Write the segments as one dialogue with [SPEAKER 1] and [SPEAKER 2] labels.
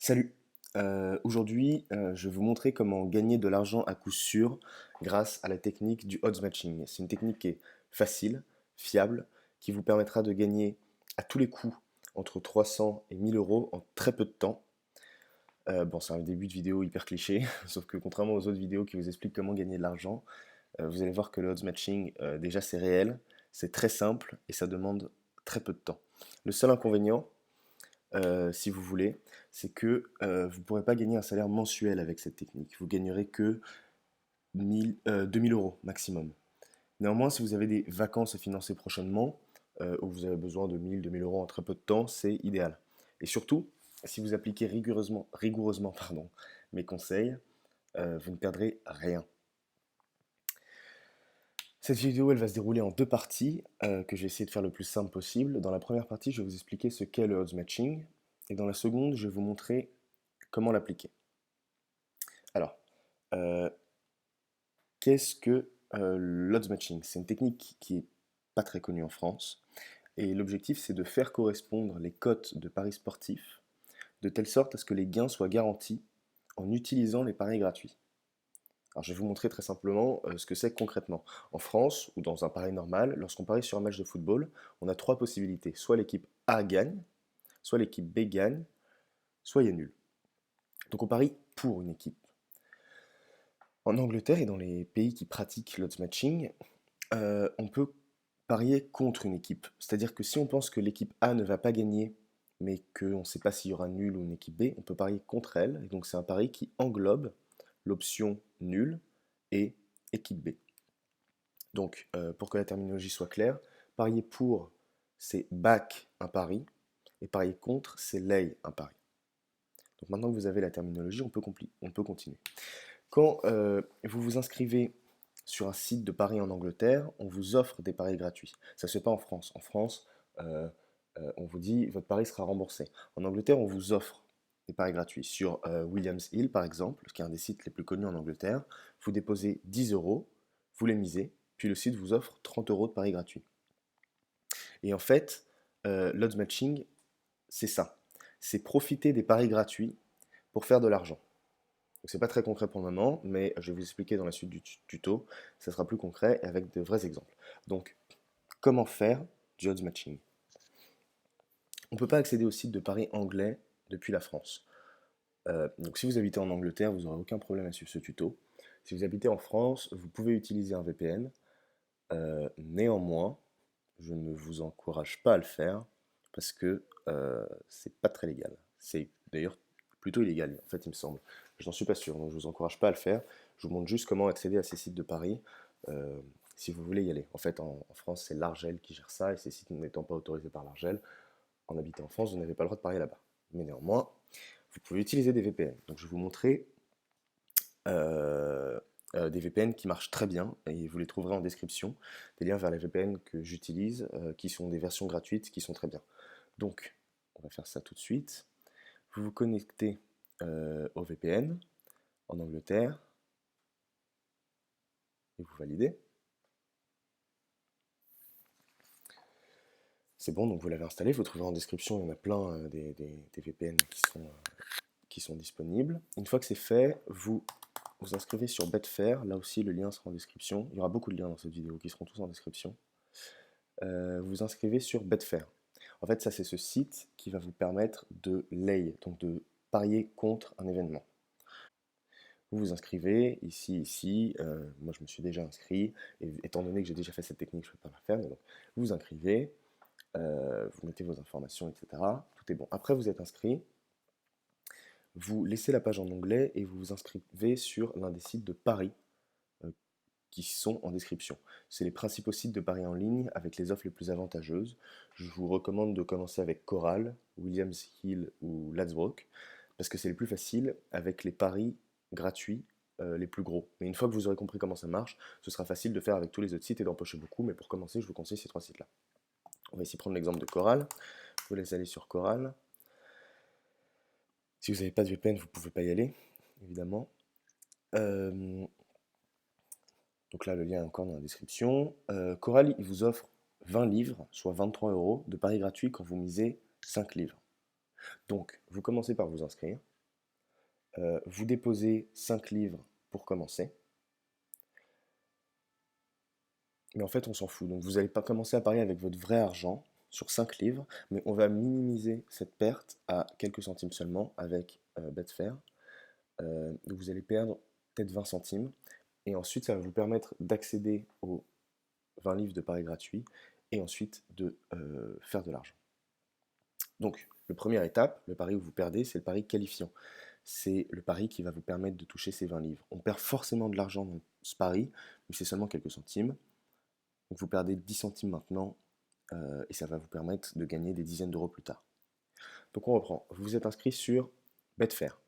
[SPEAKER 1] Salut. Aujourd'hui, je vais vous montrer comment gagner de l'argent à coup sûr grâce à la technique du odds matching. C'est une technique qui est facile, fiable, qui vous permettra de gagner à tous les coups entre 300 et 1000 euros en très peu de temps. Bon, c'est un début de vidéo hyper cliché, sauf que contrairement aux autres vidéos qui vous expliquent comment gagner de l'argent, vous allez voir que le odds matching, déjà c'est réel, c'est très simple et ça demande très peu de temps. Le seul inconvénient, si vous voulez, c'est que vous ne pourrez pas gagner un salaire mensuel avec cette technique. Vous gagnerez que 2000 euros maximum. Néanmoins, si vous avez des vacances à financer prochainement, où vous avez besoin de 1000 euros en très peu de temps, c'est idéal. Et surtout, si vous appliquez rigoureusement pardon, mes conseils, vous ne perdrez rien. Cette vidéo, elle va se dérouler en deux parties, que je vais essayer de faire le plus simple possible. Dans la première partie, je vais vous expliquer ce qu'est le odds matching, et dans la seconde, je vais vous montrer comment l'appliquer. Alors, euh, qu'est-ce que l'odds matching? C'est une technique qui est pas très connue en France, et l'objectif c'est de faire correspondre les cotes de paris sportifs de telle sorte à ce que les gains soient garantis en utilisant les paris gratuits. Alors je vais vous montrer très simplement ce que c'est concrètement. En France, ou dans un pari normal, lorsqu'on parie sur un match de football, on a trois possibilités. Soit l'équipe A gagne, soit l'équipe B gagne, soit il y a nul. Donc on parie pour une équipe. En Angleterre et dans les pays qui pratiquent l'odds matching, on peut parier contre une équipe. C'est-à-dire que si on pense que l'équipe A ne va pas gagner, mais qu'on ne sait pas s'il y aura nul ou une équipe B, on peut parier contre elle. Et donc c'est un pari qui englobe l'option nul et équipe B. Donc pour que la terminologie soit claire, parier pour, c'est back un pari, et parier contre, c'est lay un pari. Donc maintenant que vous avez la terminologie, on peut continuer. Quand vous vous inscrivez sur un site de paris en Angleterre, on vous offre des paris gratuits. Ça ne se fait pas en France. En France, euh, on vous dit votre pari sera remboursé. En Angleterre, on vous offre des paris gratuits. Sur Williams Hill, par exemple, qui est un des sites les plus connus en Angleterre, vous déposez 10 euros, vous les misez, puis le site vous offre 30 euros de paris gratuits. Et en fait, l'odds matching, c'est ça. C'est profiter des paris gratuits pour faire de l'argent. Donc c'est pas très concret pour le moment, mais je vais vous expliquer dans la suite du tuto. Ça sera plus concret avec de vrais exemples. Donc, comment faire du odds matching? On ne peut pas accéder au site de paris anglais depuis la France. Donc si vous habitez en Angleterre, vous n'aurez aucun problème à suivre ce tuto. Si vous habitez en France, vous pouvez utiliser un VPN. Néanmoins, je ne vous encourage pas à le faire parce que c'est pas très légal. C'est d'ailleurs plutôt illégal, en fait, il me semble. Je n'en suis pas sûr, donc je vous encourage pas à le faire. Je vous montre juste comment accéder à ces sites de paris si vous voulez y aller. En fait, en France, c'est l'Argel qui gère ça, et ces sites n'étant pas autorisés par l'Argel, en habitant en France, vous n'avez pas le droit de parier là-bas. Mais néanmoins, vous pouvez utiliser des VPN. Donc je vais vous montrer euh, des VPN qui marchent très bien, et vous les trouverez en description, des liens vers les VPN que j'utilise, qui sont des versions gratuites, qui sont très bien. Donc, on va faire ça tout de suite. Vous vous connectez au VPN en Angleterre, et vous validez. C'est bon, donc vous l'avez installé, vous trouverez en description, il y en a plein des VPN qui sont disponibles. Une fois que c'est fait, vous vous inscrivez sur Betfair, là aussi le lien sera en description. Il y aura beaucoup de liens dans cette vidéo qui seront tous en description. Vous vous inscrivez sur Betfair. En fait, ça c'est ce site qui va vous permettre de lay, donc de parier contre un événement. Vous vous inscrivez ici, moi je me suis déjà inscrit, et étant donné que j'ai déjà fait cette technique, je ne peux pas la faire, mais donc vous vous inscrivez, vous mettez vos informations, etc. Tout est bon. Après vous êtes inscrit, vous laissez la page en onglet et vous vous inscrivez sur l'un des sites de paris euh, qui sont en description. C'est les principaux sites de paris en ligne avec les offres les plus avantageuses. Je vous recommande de commencer avec Coral, Williams Hill ou Ladbrokes parce que c'est les plus faciles avec les paris gratuits les plus gros. Mais une fois que vous aurez compris comment ça marche, ce sera facile de faire avec tous les autres sites et d'empocher beaucoup. Mais pour commencer, je vous conseille ces trois sites-là. On va ici prendre l'exemple de Coral. Vous laissez aller sur Coral. Si vous n'avez pas de VPN, vous ne pouvez pas y aller, évidemment. Euh, donc là, le lien est encore dans la description. Coral, il vous offre 20 livres, soit 23 euros, de paris gratuits quand vous misez 5 livres. Donc, vous commencez par vous inscrire. Vous déposez 5 livres pour commencer. Mais en fait, on s'en fout. Donc, vous n'allez pas commencer à parier avec votre vrai argent sur 5 livres, mais on va minimiser cette perte à quelques centimes seulement avec Betfair. Donc, vous allez perdre peut-être 20 centimes. Et ensuite, ça va vous permettre d'accéder aux 20 livres de paris gratuits et ensuite de faire de l'argent. Donc, la première étape, le pari où vous perdez, c'est le pari qualifiant. C'est le pari qui va vous permettre de toucher ces 20 livres. On perd forcément de l'argent dans ce pari, mais c'est seulement quelques centimes. Donc vous perdez 10 centimes maintenant, et ça va vous permettre de gagner des dizaines d'euros plus tard. Donc on reprend. Vous êtes inscrit sur Betfair.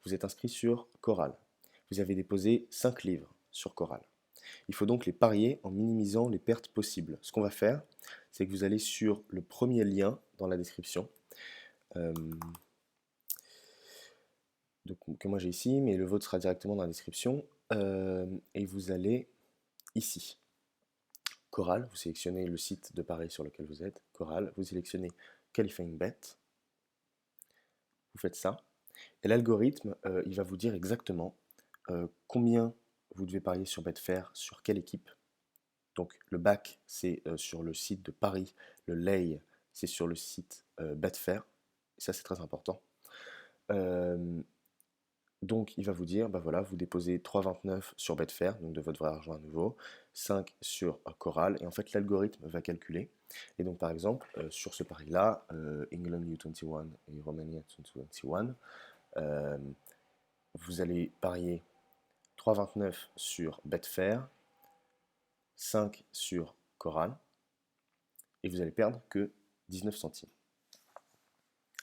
[SPEAKER 1] Vous êtes inscrit sur Coral. Vous avez déposé 5 livres sur Coral. Il faut donc les parier en minimisant les pertes possibles. Ce qu'on va faire, c'est que vous allez sur le premier lien dans la description, donc, que moi j'ai ici, mais le vôtre sera directement dans la description, et vous allez ici. Coral, vous sélectionnez le site de paris sur lequel vous êtes, Coral, vous sélectionnez Qualifying Bet, vous faites ça, et l'algorithme, il va vous dire exactement combien vous devez parier sur Betfair, sur quelle équipe. Donc le back, c'est sur le site de Paris, le lay, c'est sur le site Betfair, et ça c'est très important. Donc il va vous dire, bah voilà, vous déposez 3,29 sur Betfair, donc de votre vrai argent à nouveau, 5 sur Coral, et en fait l'algorithme va calculer. Et donc par exemple, sur ce pari-là, England U21 et Romania U21, vous allez parier 3,29 sur Betfair, 5 sur Coral, et vous allez perdre que 19 centimes.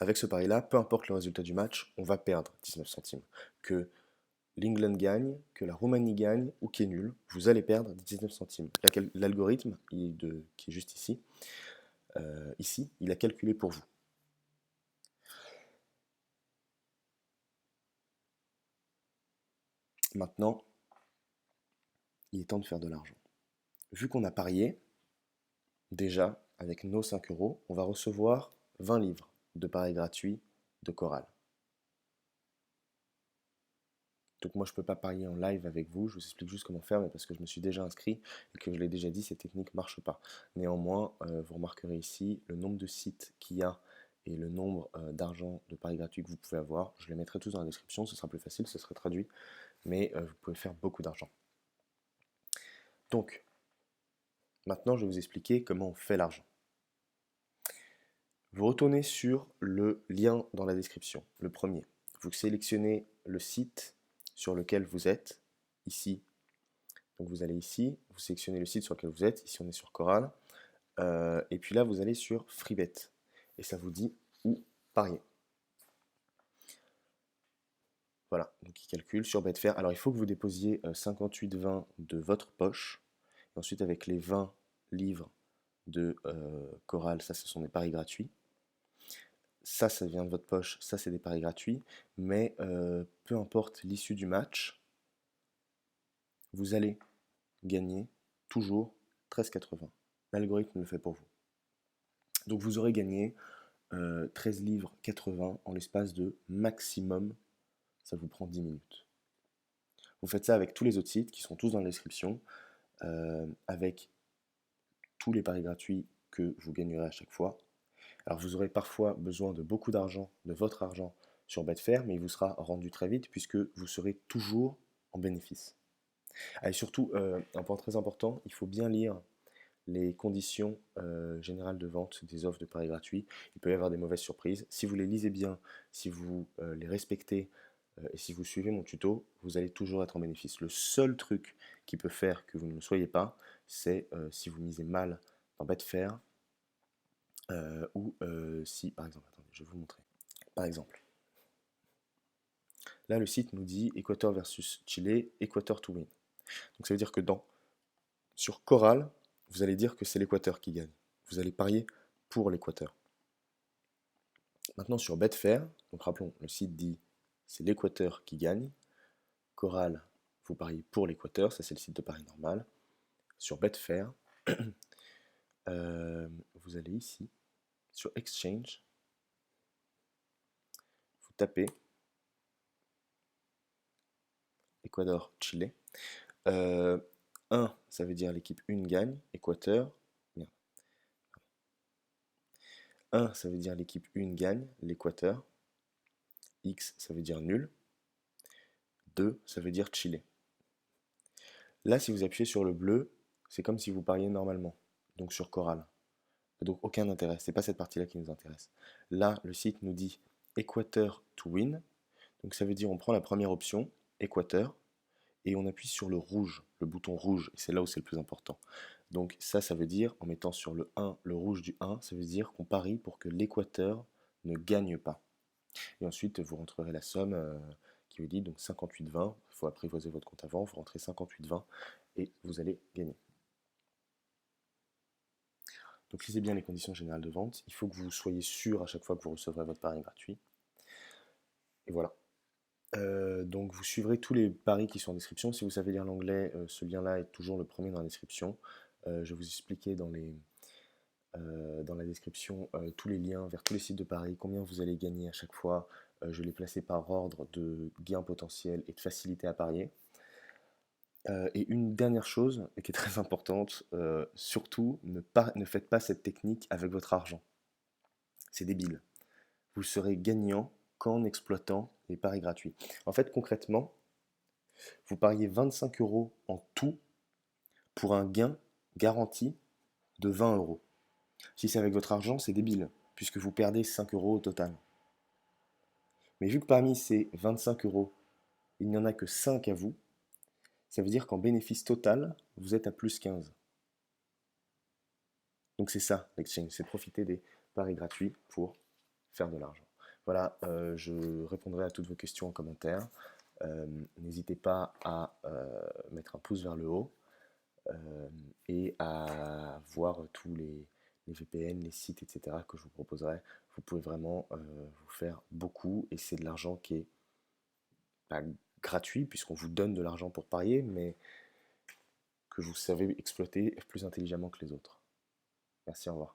[SPEAKER 1] Avec ce pari-là, peu importe le résultat du match, on va perdre 19 centimes. Que l'England gagne, que la Roumanie gagne ou qui est nul, vous allez perdre 19 centimes. L'algorithme qui est juste ici, il a calculé pour vous. Maintenant, il est temps de faire de l'argent. Vu qu'on a parié, déjà, avec nos 5 euros, on va recevoir 20 livres de paris gratuits de Coral. Donc moi je ne peux pas parier en live avec vous, je vous explique juste comment faire, mais parce que je me suis déjà inscrit et que je l'ai déjà dit, ces techniques ne marchent pas. Néanmoins, vous remarquerez ici le nombre de sites qu'il y a et le nombre d'argent de paris gratuits que vous pouvez avoir. Je les mettrai tous dans la description, ce sera plus facile, ce sera traduit, mais vous pouvez faire beaucoup d'argent. Donc, maintenant je vais vous expliquer comment on fait l'argent. Vous retournez sur le lien dans la description, le premier. Vous sélectionnez le site sur lequel vous êtes, ici. Donc vous allez ici, vous sélectionnez le site sur lequel vous êtes, ici on est sur Coral, et puis là vous allez sur Freebet, et ça vous dit où parier. Voilà, donc il calcule sur Betfair. Alors il faut que vous déposiez 58,20 de votre poche, et ensuite avec les 20 livres de Coral, ça ce sont des paris gratuits. Ça vient de votre poche, ça c'est des paris gratuits, mais peu importe l'issue du match, vous allez gagner toujours 13,80. L'algorithme le fait pour vous. Donc vous aurez gagné 13 livres 80 en l'espace de maximum, ça vous prend 10 minutes. Vous faites ça avec tous les autres sites qui sont tous dans la description, avec tous les paris gratuits que vous gagnerez à chaque fois. Alors vous aurez parfois besoin de beaucoup d'argent, de votre argent sur Betfair, mais il vous sera rendu très vite puisque vous serez toujours en bénéfice. Et surtout, un point très important, il faut bien lire les conditions générales de vente des offres de paris gratuits. Il peut y avoir des mauvaises surprises. Si vous les lisez bien, si vous les respectez et si vous suivez mon tuto, vous allez toujours être en bénéfice. Le seul truc qui peut faire que vous ne le soyez pas, c'est si vous misez mal dans Betfair ou si, par exemple, attendez, je vais vous montrer. Par exemple, là le site nous dit Équateur versus Chile, Équateur to win. Donc ça veut dire que sur Coral, vous allez dire que c'est l'Équateur qui gagne. Vous allez parier pour l'Équateur. Maintenant sur Betfair, donc rappelons, le site dit c'est l'Équateur qui gagne. Coral, vous pariez pour l'Équateur, ça c'est le site de pari normal. Sur Betfair, vous allez ici, sur Exchange, vous tapez Équateur, Chili. Euh, 1, ça veut dire l'équipe 1 gagne, Équateur. Merde. 1, ça veut dire l'équipe 1 gagne, l'Équateur. X, ça veut dire nul. 2, ça veut dire Chili. Là, si vous appuyez sur le bleu, c'est comme si vous pariez normalement, donc sur Coral. Donc aucun intérêt, c'est pas cette partie-là qui nous intéresse. Là, le site nous dit Équateur to win, donc ça veut dire on prend la première option, Équateur, et on appuie sur le rouge, le bouton rouge, et c'est là où c'est le plus important. Donc ça veut dire, en mettant sur le 1, le rouge du 1, ça veut dire qu'on parie pour que l'Équateur ne gagne pas. Et ensuite, vous rentrerez la somme qui vous dit donc 58,20, il faut apprivoiser votre compte avant, vous rentrez 58,20 et vous allez gagner. Donc lisez bien les conditions générales de vente, il faut que vous soyez sûr à chaque fois que vous recevrez votre pari gratuit. Et voilà. Donc vous suivrez tous les paris qui sont en description. Si vous savez lire l'anglais, ce lien-là est toujours le premier dans la description. Je vais vous expliquer dans la description tous les liens vers tous les sites de paris, combien vous allez gagner à chaque fois. Je l'ai placé par ordre de gain potentiel et de facilité à parier. Et une dernière chose, qui est très importante, surtout ne faites pas cette technique avec votre argent. C'est débile. Vous serez gagnant qu'en exploitant les paris gratuits. En fait, concrètement, vous pariez 25 euros en tout pour un gain garanti de 20 euros. Si c'est avec votre argent, c'est débile, puisque vous perdez 5 euros au total. Mais vu que parmi ces 25 euros, il n'y en a que 5 à vous, ça veut dire qu'en bénéfice total, vous êtes à plus 15. Donc c'est ça l'exchange, c'est profiter des paris gratuits pour faire de l'argent. Voilà, je répondrai à toutes vos questions en commentaire. N'hésitez pas à mettre un pouce vers le haut et à voir tous les VPN, les sites, etc. que je vous proposerai. Vous pouvez vraiment vous faire beaucoup et c'est de l'argent qui est pas gratuit puisqu'on vous donne de l'argent pour parier, mais que vous savez exploiter plus intelligemment que les autres. Merci, au revoir.